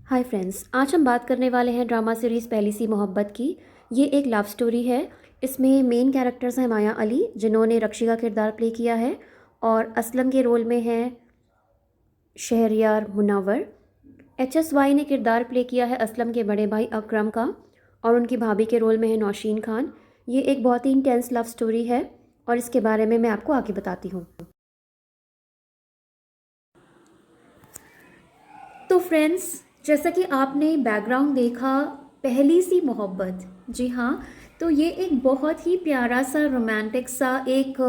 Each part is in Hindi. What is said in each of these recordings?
हाय फ्रेंड्स, आज हम बात करने वाले हैं ड्रामा सीरीज़ पहली सी मोहब्बत की। ये एक लव स्टोरी है। इसमें मेन कैरेक्टर्स हैं माया अली, जिन्होंने रक्षी का किरदार प्ले किया है, और असलम के रोल में हैं शहरयार मुनव्वर। HSY ने किरदार प्ले किया है असलम के बड़े भाई अकरम का, और उनकी भाभी के रोल में है नौशीन खान। ये एक बहुत ही इंटेंस लव स्टोरी है, और इसके बारे में मैं आपको आगे बताती हूँ। तो फ्रेंड्स, जैसा कि आपने बैकग्राउंड देखा, पहली सी मोहब्बत, जी हाँ, तो ये एक बहुत ही प्यारा सा रोमांटिक सा एक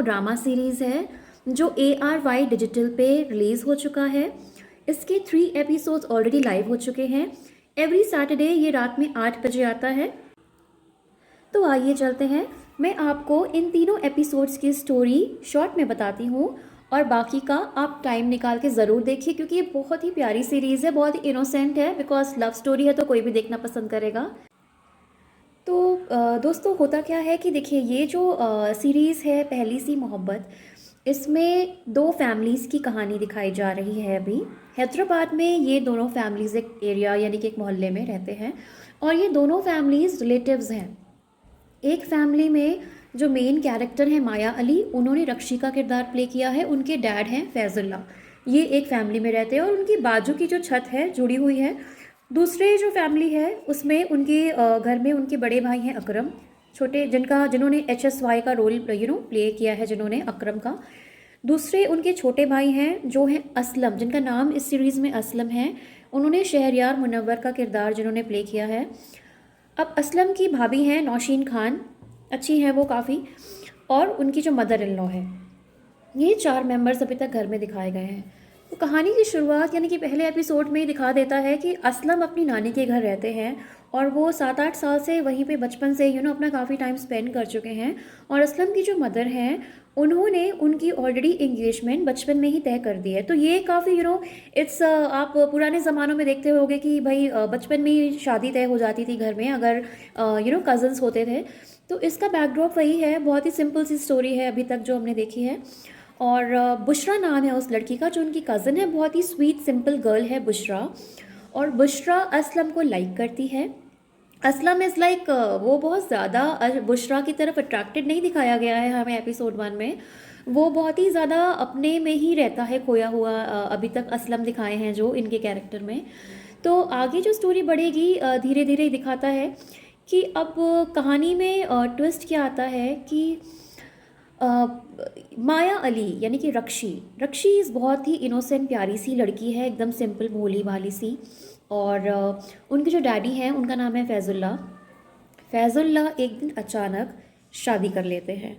ड्रामा सीरीज़ है जो ARY डिजिटल पे रिलीज़ हो चुका है। इसके 3 एपिसोड्स ऑलरेडी लाइव हो चुके हैं। एवरी सैटरडे ये रात में 8 बजे आता है। तो आइए चलते हैं, मैं आपको इन तीनों एपिसोड्स की स्टोरी शॉर्ट में बताती हूँ, और बाकी का आप टाइम निकाल के ज़रूर देखिए, क्योंकि ये बहुत ही प्यारी सीरीज़ है, बहुत ही इनोसेंट है, बिकॉज लव स्टोरी है तो कोई भी देखना पसंद करेगा। तो दोस्तों, होता क्या है कि देखिए, ये जो सीरीज़ है पहली सी मोहब्बत, इसमें दो फैमिलीज़ की कहानी दिखाई जा रही है। अभी हैदराबाद में ये दोनों फैमिलीज़ एक एरिया यानी कि एक मोहल्ले में रहते हैं, और ये दोनों फैमिलीज़ रिलेटिव्स हैं। एक फैमिली में जो मेन कैरेक्टर है माया अली, उन्होंने रक्षी का किरदार प्ले किया है। उनके डैड हैं फैजुल्ला। ये एक फैमिली में रहते हैं, और उनकी बाजू की जो छत है जुड़ी हुई है। दूसरे जो फैमिली है उसमें उनके घर में उनके बड़े भाई हैं अकरम, छोटे, जिन्होंने HSY का रोल प्ले किया है, जिन्होंने अकरम का। दूसरे उनके छोटे भाई हैं जो हैं असलम, जिनका नाम इस सीरीज़ में असलम है। उन्होंने शहरयार मुनव्वर का किरदार जिन्होंने प्ले किया है। अब असलम की भाभी हैं नौशीन खान, अच्छी हैं वो काफ़ी, और उनकी जो मदर इन लॉ है। ये 4 मेंबर्स अभी तक घर में दिखाए गए हैं। तो कहानी की शुरुआत यानी कि पहले एपिसोड में ही दिखा देता है कि असलम अपनी नानी के घर रहते हैं, और वो 7-8 साल से वहीं पे बचपन से अपना काफ़ी टाइम स्पेंड कर चुके हैं। और असलम की जो मदर हैं, उन्होंने उनकी ऑलरेडी एंगेजमेंट बचपन में ही तय कर दी है। तो ये काफ़ी इट्स आप पुराने ज़मानों में देखते होगे कि भाई बचपन में ही शादी तय हो जाती थी घर में, अगर कज़न्स होते थे। तो इसका बैकड्रॉप वही है, बहुत ही सिंपल सी स्टोरी है अभी तक जो हमने देखी है। और बुशरा नाम है उस लड़की का, जो उनकी कज़न है। बहुत ही स्वीट सिंपल गर्ल है बुशरा, और बुशरा असलम को लाइक करती है। असलम इज़ लाइक वो बहुत ज़्यादा बुशरा की तरफ अट्रैक्टेड नहीं दिखाया गया है हमें एपिसोड 1 में। वो बहुत ही ज़्यादा अपने में ही रहता है, खोया हुआ, अभी तक असलम दिखाए हैं जो इनके कैरेक्टर में। तो आगे जो स्टोरी बढ़ेगी धीरे धीरे दिखाता है कि अब कहानी में ट्विस्ट क्या आता है कि अ, माया अली यानी कि रक्षी रक्षी इस बहुत ही इनोसेंट प्यारी सी लड़की है, एकदम सिंपल भोली भाली सी। और उनके जो डैडी हैं उनका नाम है फैजुल्ला। फैजुल्ला एक दिन अचानक शादी कर लेते हैं।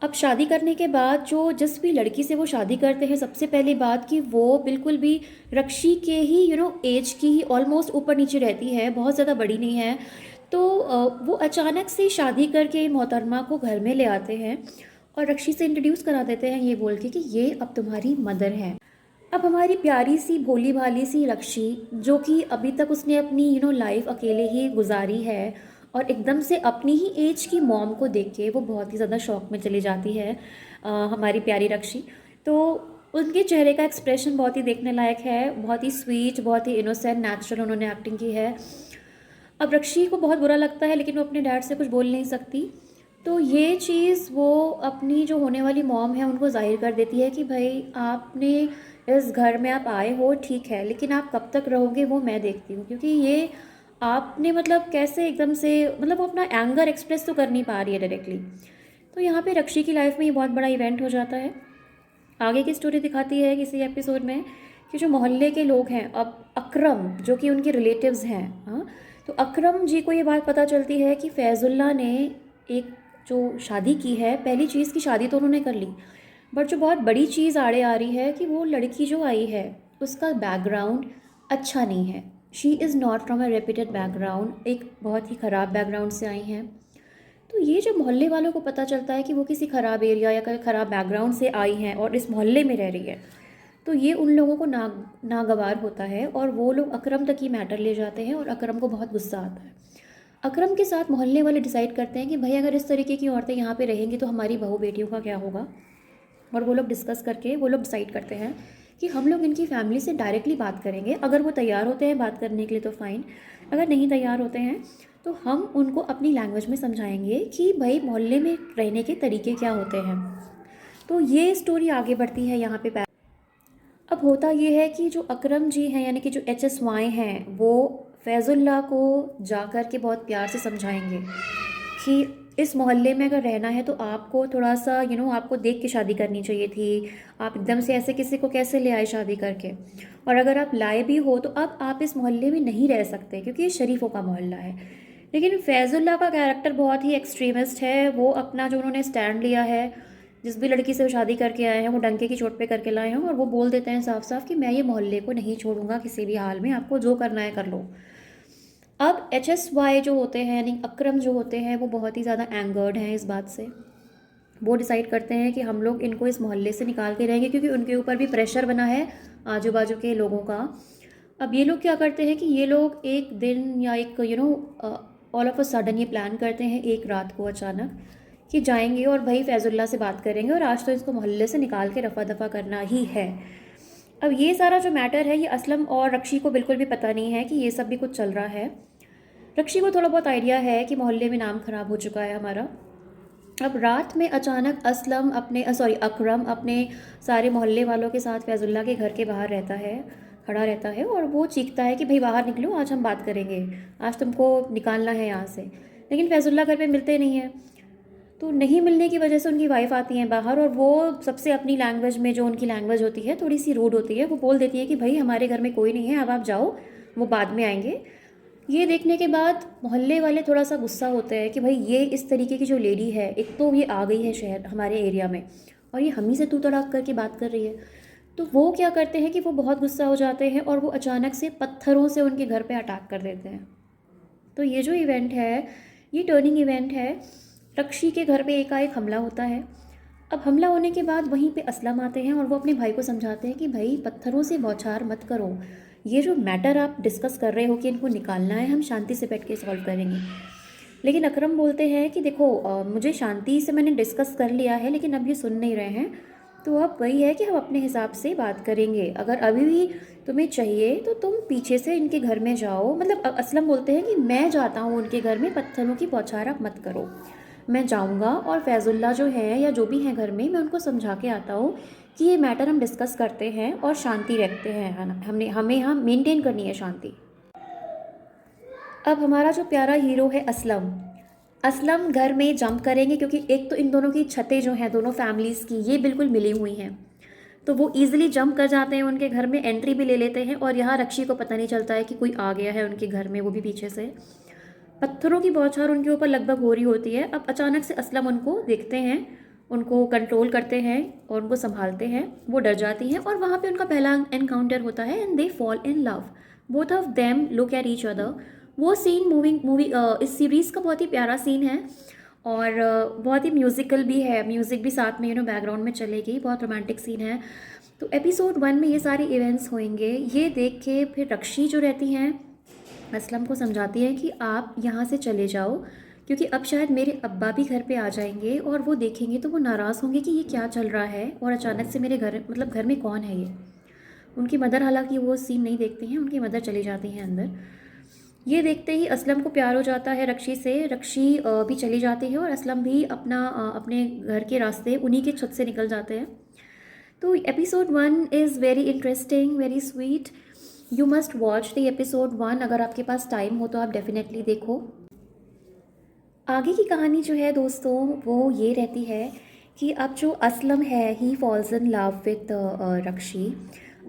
अब शादी करने के बाद जो जिस भी लड़की से वो शादी करते हैं, सबसे पहली बात कि वो बिल्कुल भी रक्षी के ही एज की ही ऑलमोस्ट ऊपर नीचे रहती है, बहुत ज़्यादा बड़ी नहीं है। तो वो अचानक से शादी करके मोहतरमा को घर में ले आते हैं, और रक्षी से इंट्रोड्यूस करा देते हैं ये बोल के कि ये अब तुम्हारी मदर है। अब हमारी प्यारी सी भोली भाली सी रक्षी, जो कि अभी तक उसने अपनी लाइफ अकेले ही गुजारी है, और एकदम से अपनी ही एज की मॉम को देख के वो बहुत ही ज़्यादा शौक में चली जाती है, हमारी प्यारी रक्षी। तो उनके चेहरे का एक्सप्रेशन बहुत ही देखने लायक है, बहुत ही स्वीट, बहुत ही इनोसेंट, नेचुरल उन्होंने एक्टिंग की है। अब रक्षी को बहुत बुरा लगता है, लेकिन वो अपने डैड से कुछ बोल नहीं सकती। तो ये चीज़ वो अपनी जो होने वाली मॉम है उनको जाहिर कर देती है कि भाई आपने इस घर में आप आए हो, ठीक है, लेकिन आप कब तक रहोगे वो मैं देखती हूँ, क्योंकि ये आपने मतलब कैसे एकदम से, मतलब वो अपना एंगर एक्सप्रेस तो कर नहीं पा रही है डायरेक्टली। तो यहाँ पे रक्षी की लाइफ में ये बहुत बड़ा इवेंट हो जाता है। आगे की स्टोरी दिखाती है किसी एपिसोड में कि जो मोहल्ले के लोग हैं, अब अकरम जो कि उनके रिलेटिव्स हैं, हाँ, तो अकरम जी को ये बात पता चलती है कि फैजुल्ला ने एक जो शादी की है, पहली चीज़ की शादी तो उन्होंने कर ली, बट जो बहुत बड़ी चीज़ आड़े आ रही है कि वो लड़की जो आई है उसका बैकग्राउंड अच्छा नहीं है। She is not from a reputed background, एक बहुत ही ख़राब बैकग्राउंड से आई हैं। तो ये जब मोहल्ले वालों को पता चलता है कि वो किसी ख़राब एरिया या ख़राब बैकग्राउंड से आई हैं और इस मोहल्ले में रह रही है, तो ये उन लोगों को नागवार होता है, और वो लोग अकरम तक ही मैटर ले जाते हैं, और अकरम को बहुत गुस्सा आता है। अकरम के साथ मोहल्ले वाले डिसाइड करते हैं कि भाई अगर इस तरीके की औरतें यहाँ पे रहेंगी तो हमारी बहू बेटियों का क्या होगा। और वो लोग डिस्कस करके वो लोग डिसाइड करते हैं कि हम लोग इनकी फैमिली से डायरेक्टली बात करेंगे। अगर वो तैयार होते हैं बात करने के लिए तो फ़ाइन, अगर नहीं तैयार होते हैं तो हम उनको अपनी लैंग्वेज में समझाएंगे कि भाई मोहल्ले में रहने के तरीके क्या होते हैं। तो ये स्टोरी आगे बढ़ती है यहाँ पे। अब होता ये है कि जो अकरम जी हैं यानी कि जो HSY हैं वो फैज़ुल्ला को जा कर के बहुत प्यार से समझाएंगे कि इस मोहल्ले में अगर रहना है तो आपको थोड़ा सा आपको देख के शादी करनी चाहिए थी। आप एकदम से ऐसे किसी को कैसे ले आए शादी करके, और अगर आप लाए भी हो तो अब आप इस मोहल्ले में नहीं रह सकते क्योंकि ये शरीफों का मोहल्ला है। लेकिन फैज़ुल्ला का कैरेक्टर बहुत ही एक्सट्रीमिस्ट है। वो अपना जो उन्होंने स्टैंड लिया है, जिस भी लड़की से वो शादी करके आए हैं वो डंके की चोट पे करके लाए हैं, और वो बोल देते हैं साफ साफ कि मैं ये मोहल्ले को नहीं छोड़ूंगा किसी भी हाल में, आपको जो करना है कर लो। अब HSY जो होते हैं यानी अकरम जो होते हैं वो बहुत ही ज़्यादा एंगर्ड हैं इस बात से। वो डिसाइड करते हैं कि हम लोग इनको इस मोहल्ले से निकाल के रहेंगे क्योंकि उनके ऊपर भी प्रेशर बना है आजू बाजू के लोगों का। अब ये लोग क्या करते हैं कि ये लोग एक दिन या एक ऑल ऑफ अ सडन ये प्लान करते हैं एक रात को अचानक कि जाएंगे और भाई फैज़ुल्ला से बात करेंगे और आज तो इसको मोहल्ले से निकाल के रफ़ा दफ़ा करना ही है। अब ये सारा जो मैटर है ये असलम और रक्षी को बिल्कुल भी पता नहीं है कि ये सब भी कुछ चल रहा है। रक्षी को थोड़ा बहुत आइडिया है कि मोहल्ले में नाम ख़राब हो चुका है हमारा। अब रात में अचानक अकरम अपने सारे मोहल्ले वालों के साथ फैज़ुल्ला के घर के बाहर खड़ा रहता है और वो चीखता है कि भाई बाहर निकलो, आज हम बात करेंगे, आज तुमको निकालना है यहाँ से। लेकिन फैज़ुल्ला घर पे मिलते नहीं है, तो नहीं मिलने की वजह से उनकी वाइफ आती हैं बाहर और वो सबसे अपनी लैंग्वेज में, जो उनकी लैंग्वेज होती है थोड़ी सी रूड होती है, वो बोल देती है कि भाई हमारे घर में कोई नहीं है, अब आप जाओ, वो बाद में आएंगे। ये देखने के बाद मोहल्ले वाले थोड़ा सा गुस्सा होते हैं कि भाई ये इस तरीके की जो लेडी है, एक तो ये आ गई है शहर हमारे एरिया में और ये हम ही से तू तड़ाक करके बात कर रही है। तो वो क्या करते हैं कि वो बहुत गुस्सा हो जाते हैं और वो अचानक से पत्थरों से उनके घर पे अटैक कर देते हैं। तो ये जो इवेंट है ये टर्निंग इवेंट है। रक्षी के घर पे एकाएक हमला होता है। अब हमला होने के बाद वहीं पे असलम आते हैं और वो अपने भाई को समझाते हैं कि भाई पत्थरों से बौछार मत करो, ये जो मैटर आप डिस्कस कर रहे हो कि इनको निकालना है, हम शांति से बैठ के सॉल्व करेंगे। लेकिन अकरम बोलते हैं कि देखो मुझे शांति से मैंने डिस्कस कर लिया है लेकिन अब ये सुन नहीं रहे हैं, तो अब वही है कि हम अपने हिसाब से बात करेंगे, अगर अभी भी तुम्हें चाहिए तो तुम पीछे से इनके घर में जाओ। मतलब असलम बोलते हैं कि मैं जाता हूँ उनके घर में, पत्थरों की बौछार आप मत करो, मैं जाऊँगा और फैज़ुल्ला जो है या जो भी हैं घर में, मैं उनको समझा के आता हूँ कि ये मैटर हम डिस्कस करते हैं और शांति रखते हैं, है ना, हमें यहाँ मेंटेन करनी है शांति। अब हमारा जो प्यारा हीरो है असलम घर में जंप करेंगे क्योंकि एक तो इन दोनों की छतें जो हैं दोनों फैमिलीज़ की ये बिल्कुल मिली हुई हैं, तो वो ईजिली जंप कर जाते हैं उनके घर में, एंट्री भी ले लेते हैं और यहाँ रक्षी को पता नहीं चलता है कि कोई आ गया है उनके घर में, वो भी पीछे से। पत्थरों की बौछार उनके ऊपर लगभग हो रही होती है। अब अचानक से असलम उनको देखते हैं, उनको कंट्रोल करते हैं और उनको संभालते हैं, वो डर जाती हैं और वहाँ पे उनका पहला एनकाउंटर होता है and they fall in love, both of them look at each other. वो सीन मूवी इस सीरीज़ का बहुत ही प्यारा सीन है और बहुत ही म्यूज़िकल भी है, म्यूज़िक भी साथ में बैकग्राउंड में चलेगी, बहुत रोमांटिक सीन है। तो एपिसोड 1 में ये सारे इवेंट्स होंगे। ये देख के फिर रक्षी जो रहती हैं असलम को समझाती है कि आप यहाँ से चले जाओ क्योंकि अब शायद मेरे अब्बा भी घर पे आ जाएंगे और वो देखेंगे तो वो नाराज़ होंगे कि ये क्या चल रहा है और अचानक से मेरे घर में कौन है ये। उनकी मदर, हालांकि वो सीन नहीं देखती हैं, उनकी मदर चली जाती हैं अंदर। ये देखते ही असलम को प्यार हो जाता है रक्षी से, रक्षी भी चली जाती है और असलम भी अपने घर के रास्ते उन्हीं के छत से निकल जाते हैं। तो episode 1 is very interesting, very sweet. You must watch the episode 1, अगर आपके पास टाइम हो तो आप डेफिनेटली देखो। आगे की कहानी जो है दोस्तों वो ये रहती है कि अब जो असलम है ही फॉल्स इन लव विद रक्षी।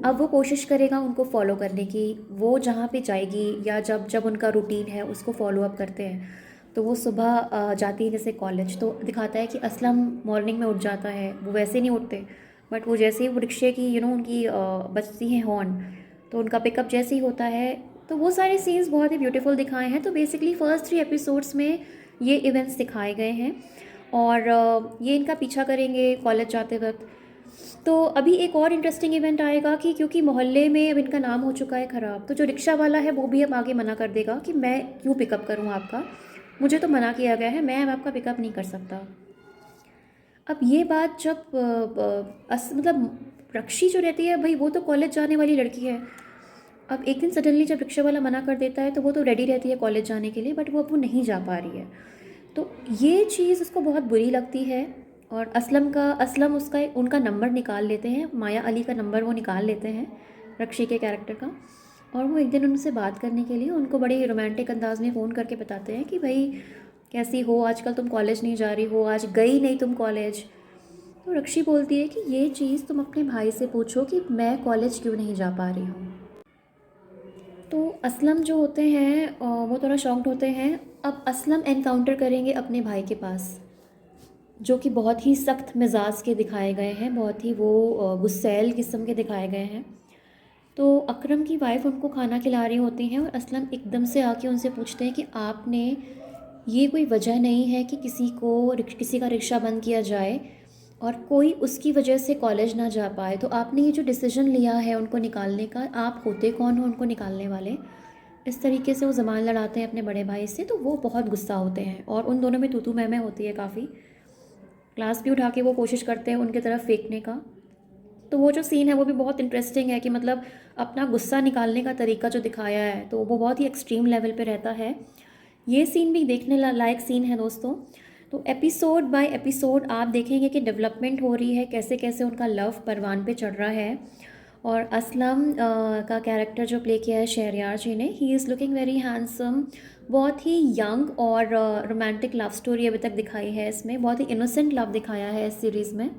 अब वो कोशिश करेगा उनको फॉलो करने की, वो जहाँ पे जाएगी या जब जब उनका रूटीन है उसको फॉलो अप करते हैं। तो वो सुबह जाती है जैसे कॉलेज, तो दिखाता है कि असलम मॉर्निंग में उठ जाता है, वो वैसे नहीं उठते बट वो जैसे ही वो रिक्शे की उनकी बजती हैं हॉर्न, तो उनका पिकअप जैसे ही होता है, तो वो सारे सीन्स बहुत ही ब्यूटीफुल दिखाए हैं। तो बेसिकली फर्स्ट 3 एपिसोड्स में ये इवेंट्स दिखाए गए हैं और ये इनका पीछा करेंगे कॉलेज जाते वक्त। तो अभी एक और इंटरेस्टिंग इवेंट आएगा कि क्योंकि मोहल्ले में अब इनका नाम हो चुका है ख़राब, तो जो रिक्शा वाला है वो भी अब आगे मना कर देगा कि मैं क्यों पिकअप करूँ आपका, मुझे तो मना किया गया है, मैं अब आपका पिकअप नहीं कर सकता। अब ये बात जब मतलब रक्षी जो रहती है भाई वो तो कॉलेज जाने वाली लड़की है। अब एक दिन सडनली जब रिक्शा वाला मना कर देता है तो वो तो रेडी रहती है कॉलेज जाने के लिए, बट वो अब वो नहीं जा पा रही है। तो ये चीज़ उसको बहुत बुरी लगती है। और असलम उसका उनका नंबर निकाल लेते हैं, माया अली का नंबर वो निकाल लेते हैं रक्षी के कैरेक्टर का। और वो एक दिन उनसे बात करने के लिए उनको बड़े रोमांटिक अंदाज में फ़ोन करके बताते हैं कि भाई कैसी हो, आजकल तुम कॉलेज नहीं जा रही हो, आज गई नहीं तुम कॉलेज। तो रक्षी बोलती है कि ये चीज़ तुम अपने भाई से पूछो कि मैं कॉलेज क्यों नहीं जा पा रही हूँ। तो असलम जो होते हैं वो थोड़ा शॉक्ड होते हैं। अब असलम एनकाउंटर करेंगे अपने भाई के पास, जो कि बहुत ही सख्त मिजाज के दिखाए गए हैं, बहुत ही वो गुस्सैल किस्म के दिखाए गए हैं। तो अकरम की वाइफ उनको खाना खिला रही होती हैं और असलम एकदम से आके उनसे पूछते हैं कि आपने, ये कोई वजह नहीं है कि किसी का रिक्शा बंद किया जाए और कोई उसकी वजह से कॉलेज ना जा पाए, तो आपने ये जो डिसीजन लिया है उनको निकालने का, आप होते कौन हो उनको निकालने वाले। इस तरीके से वो ज़बान लड़ाते हैं अपने बड़े भाई से। तो वो बहुत गुस्सा होते हैं और उन दोनों में तू तू मैं होती है काफ़ी। ग्लास भी उठा के वो कोशिश करते हैं उनकी तरफ फेंकने का। तो वो जो सीन है वो भी बहुत इंटरेस्टिंग है कि मतलब अपना गुस्सा निकालने का तरीका जो दिखाया है तो वो बहुत ही एक्सट्रीम लेवल पे रहता है। ये सीन भी देखने लायक सीन है दोस्तों। तो एपिसोड बाय एपिसोड आप देखेंगे कि डेवलपमेंट हो रही है, कैसे कैसे उनका लव परवान पे चढ़ रहा है। और असलम का कैरेक्टर जो प्ले किया है शहरयार जी ने, he is looking very handsome. बहुत ही यंग और रोमांटिक लव स्टोरी अभी तक दिखाई है इसमें, बहुत ही इनोसेंट लव दिखाया है इस सीरीज़ में।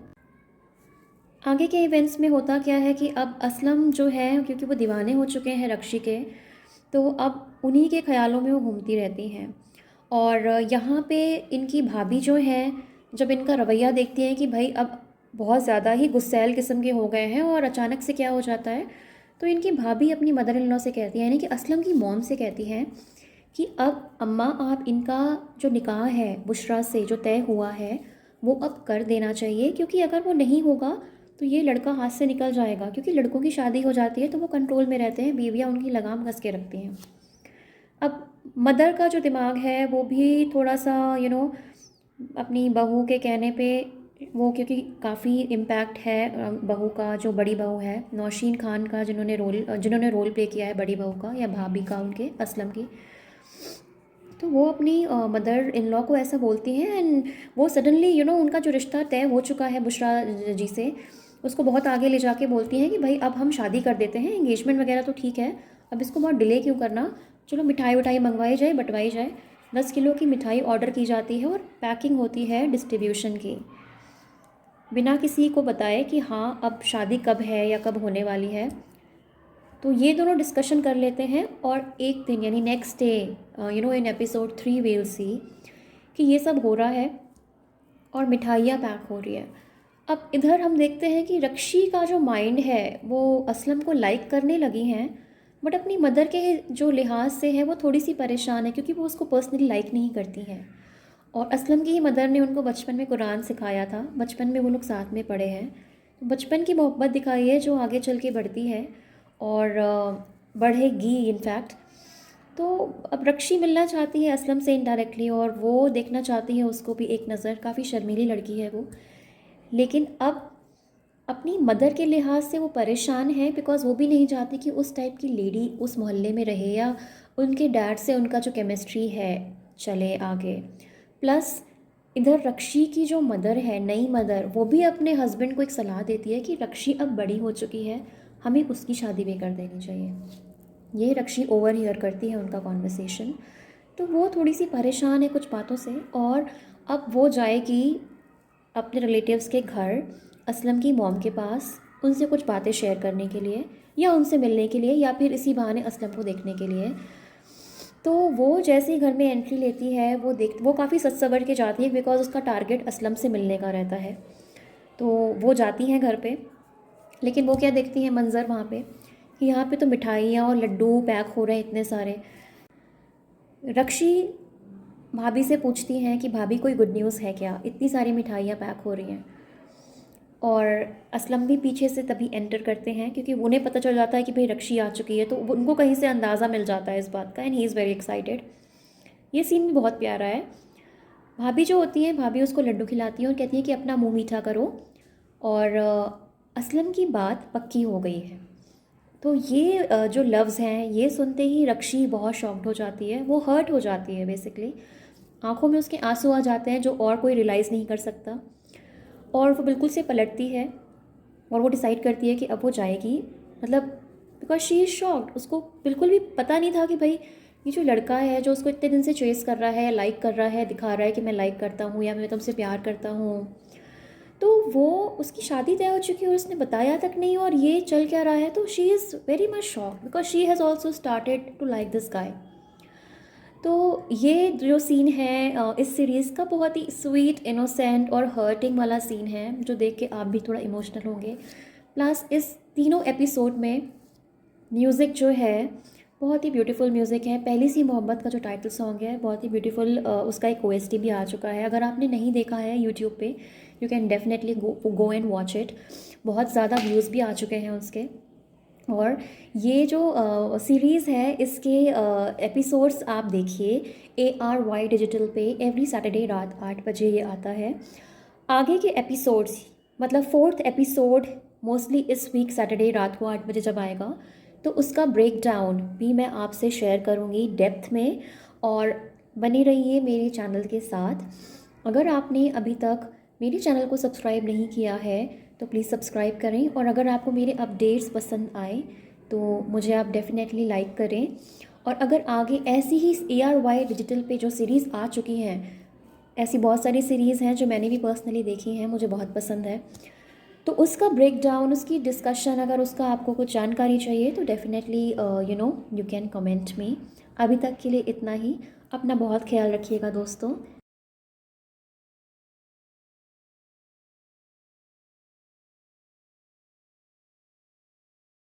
आगे के इवेंट्स में होता क्या है कि अब असलम जो है, क्योंकि वो दीवाने हो चुके हैं रक्षी के, तो अब उन्हीं के ख्यालों में वो घूमती रहती हैं। और यहाँ पे इनकी भाभी जो है, जब इनका रवैया देखती हैं कि भाई अब बहुत ज़्यादा ही गुस्सैल किस्म के हो गए हैं और अचानक से क्या हो जाता है, तो इनकी भाभी अपनी मदर इन लॉ से कहती है, यानी कि असलम की मॉम से कहती हैं कि अब अम्मा आप इनका जो निकाह है बुशरा से जो तय हुआ है वो अब कर देना चाहिए, क्योंकि अगर वो नहीं होगा तो ये लड़का हाथ से निकल जाएगा। क्योंकि लड़कों की शादी हो जाती है तो वो कंट्रोल में रहते हैं, बीवियाँ उनकी लगाम कस के रखती हैं। अब मदर का जो दिमाग है वो भी थोड़ा सा अपनी बहू के कहने पे, वो क्योंकि काफ़ी इम्पैक्ट है बहू का, जो बड़ी बहू है नौशीन खान का, जिन्होंने रोल प्ले किया है बड़ी बहू का या भाभी का उनके असलम की। तो वो अपनी मदर इन लॉ को ऐसा बोलती हैं एंड वो सडनली उनका जो रिश्ता तय हो चुका है बुशरा जी से, उसको बहुत आगे ले जाके बोलती हैं कि भाई अब हम शादी कर देते हैं, एंगेजमेंट वगैरह तो ठीक है, अब इसको बहुत डिले क्यों करना, चलो मिठाई उठाई मंगवाई जाए, बंटवाई जाए। 10 किलो की मिठाई ऑर्डर की जाती है और पैकिंग होती है डिस्ट्रीब्यूशन की, बिना किसी को बताए कि हाँ अब शादी कब है या कब होने वाली है। तो ये दोनों डिस्कशन कर लेते हैं और एक दिन यानी next day in episode 3 we'll see कि ये सब हो रहा है और मिठाइयाँ पैक हो रही है। अब इधर हम देखते हैं कि रक्षी का जो माइंड है वो असलम को लाइक करने लगी हैं, बट अपनी मदर के जो लिहाज से है वो थोड़ी सी परेशान है, क्योंकि वो उसको पर्सनली लाइक नहीं करती हैं। और असलम की ही मदर ने उनको बचपन में कुरान सिखाया था, बचपन में वो लोग साथ में पढ़े हैं। तो बचपन की मोहब्बत दिखाई है जो आगे चल के बढ़ती है और बढ़ेगी इनफैक्ट। तो अब रक्षी मिलना चाहती है असलम से इनडायरेक्टली और वो देखना चाहती है उसको भी एक नज़र, काफ़ी शर्मीली लड़की है वो। लेकिन अब अपनी मदर के लिहाज से वो परेशान है, बिकॉज़ वो भी नहीं चाहती कि उस टाइप की लेडी उस मोहल्ले में रहे या उनके डैड से उनका जो केमिस्ट्री है चले आगे। प्लस इधर रक्षी की जो मदर है, नई मदर, वो भी अपने हस्बैंड को एक सलाह देती है कि रक्षी अब बड़ी हो चुकी है, हमें उसकी शादी भी कर देनी चाहिए। ये रक्षी ओवर हियर करती है उनका कॉन्वर्सेशन। तो वो थोड़ी सी परेशान है कुछ बातों से और अब वो जाएगी अपने रिलेटिव्स के घर असलम की मॉम के पास, उनसे कुछ बातें शेयर करने के लिए या उनसे मिलने के लिए या फिर इसी बहाने असलम को देखने के लिए। तो वो जैसे ही घर में एंट्री लेती है वो काफ़ी सच सवर के जाती है, बिकॉज उसका टारगेट असलम से मिलने का रहता है। तो वो जाती हैं घर पे, लेकिन वो क्या देखती हैं मंज़र वहाँ पे कि यहाँ पे तो मिठाइयाँ और लड्डू पैक हो रहे हैं इतने सारे। रक्षी भाभी से पूछती हैं कि भाभी कोई गुड न्यूज़ है क्या, इतनी सारी मिठाइयाँ पैक हो रही हैं। और असलम भी पीछे से तभी एंटर करते हैं, क्योंकि उन्हें पता चल जाता है कि भाई रक्षी आ चुकी है, तो उनको कहीं से अंदाज़ा मिल जाता है इस बात का and he is very excited. ये सीन भी बहुत प्यारा है। भाभी जो होती हैं, भाभी उसको लड्डू खिलाती हैं और कहती हैं कि अपना मुंह मीठा करो और असलम की बात पक्की हो गई है। तो ये जो लफ्ज़ हैं ये सुनते ही रक्षी बहुत शॉक्ड हो जाती है, वो हर्ट हो जाती है बेसिकली। आंखों में उसके आंसू आ जाते हैं जो और कोई रियलाइज़ नहीं कर सकता। और वो बिल्कुल से पलटती है और वो डिसाइड करती है कि अब वो जाएगी, मतलब बिकॉज शी इज़ शॉक्ड। उसको बिल्कुल भी पता नहीं था कि भाई ये जो लड़का है जो उसको इतने दिन से चेस कर रहा है, लाइक कर रहा है, दिखा रहा है कि मैं लाइक करता हूँ या मैं तुमसे प्यार करता हूँ, तो वो उसकी शादी तय हो चुकी है और उसने बताया तक नहीं, और ये चल क्या रहा है। तो she is very much shocked because she has also started to like this guy. तो ये जो सीन है इस सीरीज़ का बहुत ही स्वीट, इनोसेंट और हर्टिंग वाला सीन है जो देख के आप भी थोड़ा इमोशनल होंगे। प्लस इस तीनों एपिसोड में म्यूज़िक जो है बहुत ही ब्यूटीफुल म्यूज़िक है। पहली सी मोहब्बत का जो टाइटल सॉन्ग है बहुत ही ब्यूटीफुल, उसका एक ओएसटी भी आ चुका है। अगर आपने नहीं देखा है यूट्यूब पे, you can definitely go and watch it. बहुत ज़्यादा व्यूज़ भी आ चुके हैं उसके। और ये जो सीरीज़ है इसके एपिसोड्स आप देखिए ARY डिजिटल पे एवरी सैटरडे रात 8 बजे ये आता है। आगे के एपिसोड्स, मतलब फोर्थ एपिसोड मोस्टली इस वीक सैटरडे रात को 8 बजे जब आएगा, तो उसका ब्रेक डाउन भी मैं आपसे शेयर करूँगी डेप्थ में। और बने रहिए मेरे चैनल के साथ। अगर आपने अभी तक मेरे चैनल को सब्सक्राइब नहीं किया है तो प्लीज़ सब्सक्राइब करें, और अगर आपको मेरे अपडेट्स पसंद आए तो मुझे आप डेफिनेटली लाइक करें। और अगर आगे ऐसी ही ARY डिजिटल पे जो सीरीज़ आ चुकी हैं, ऐसी बहुत सारी सीरीज़ हैं जो मैंने भी पर्सनली देखी हैं, मुझे बहुत पसंद है, तो उसका ब्रेक डाउन, उसकी डिस्कशन, अगर उसका आपको कुछ जानकारी चाहिए तो definitely you can comment me. अभी तक के लिए इतना ही। अपना बहुत ख्याल रखिएगा दोस्तों।